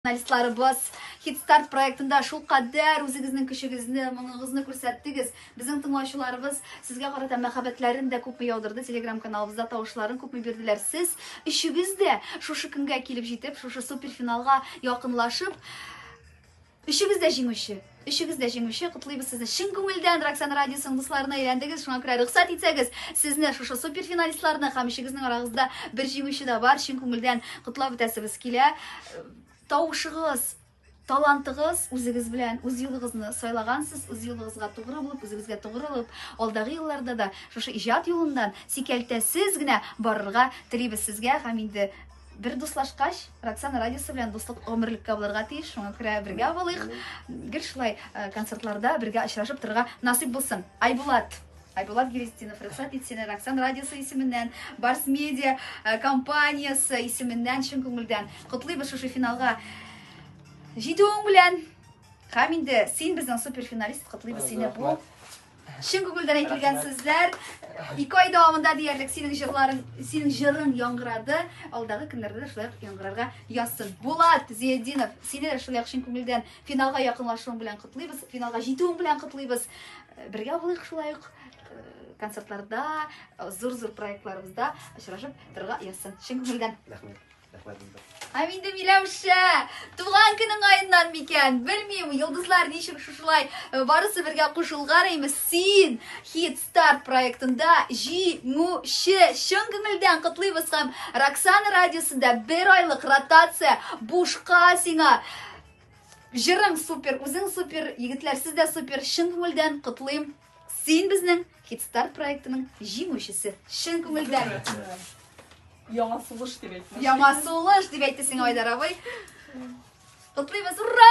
Журналистларыбыз Хит-старт проектында шул кадәр үзегезнең көчегезне, моңыгызны күрсәттегез. Безнең тыңлаучыларыбыз сезгә карата мәхәббәтләрен дә күпме яудырды. Телеграм каналыбызда тавышларын күпме бирделәр. Сез өчегез дә шушы көнгә килеп җитеп, шушы суперфиналга якынлашып, өчегез дә җиңүче. Өчегез дә җиңүче. Котлыйбыз сезне чын күңелдән. Роксан радиосын дусларына әйләндегез. Шуңа күрә рөхсәт итсәгез, сезне шушы суперфиналистларны һәм өчегезнең арагызда бер җиңүче дә бар. Чын күңелдән котлап үтәсебез килә. Тавышыгыз, талантыгыз үзегез белән үз юлыгызны сайлагансыз, үз юлыгызга тугры булып, үзегезгә тугры булып, алдагы елларда да шушы иҗат юлыннан сикәлтәсез генә барырга телибез сезгә һәм инде бер дуслашкач, Роксан радиосы белән дуслык гомерлеккә булырга тиеш. Шуңа күрә бергә булыйк. Гел шулай концертларда бергә очрашып торырга насыйп булсын. Айбулат Гелестинов, рөхсәт итсен, Роксан радиосы исеменнән, Барс медиа компаниясы исеменнән чын күңелдән котлыйбыз шушы финалга җитүең белән. Һәм инде син безнең суперфиналист, котлыйбыз сине бу чын күңелдән әйтелгән сүзләр. 2 ай дәвамында диярлек синең җырың яңгырады. Алдагы көннәрдә дә шулай яңгырарга язсын. Булат Зияддинов, сине шулай чын күңелдән финалга якынлашуың белән котлыйбыз, финалга җитүең белән котлыйбыз. Бергә булыйк шулай ук концертларда, зур-зур проектларыбызда очрашып торырга язсын. Чын күңелдән. Рәхмәт. Һәм инде Миләүшә, туган көнең аеннан микән? Белмим, йолдызлар ничек шушылай барысы бергә кушылган имеш. Син Хит-старт проектында җиңүче. Чын күңелдән котлыйбыз һәм Роксан радиосында 1 айлык ротация бушка сиңа. Җырың супер, үзең супер, егетләр сез дә супер. Чын күңелдән котлыйм. Син безнең Хит-старт проектының җиңүчесе. Чын күңелдән. Яңа сулыш дип әйтте. Яңа сулыш дип әйтте сиңа Айдар абый. Котлыйбыз. Ура!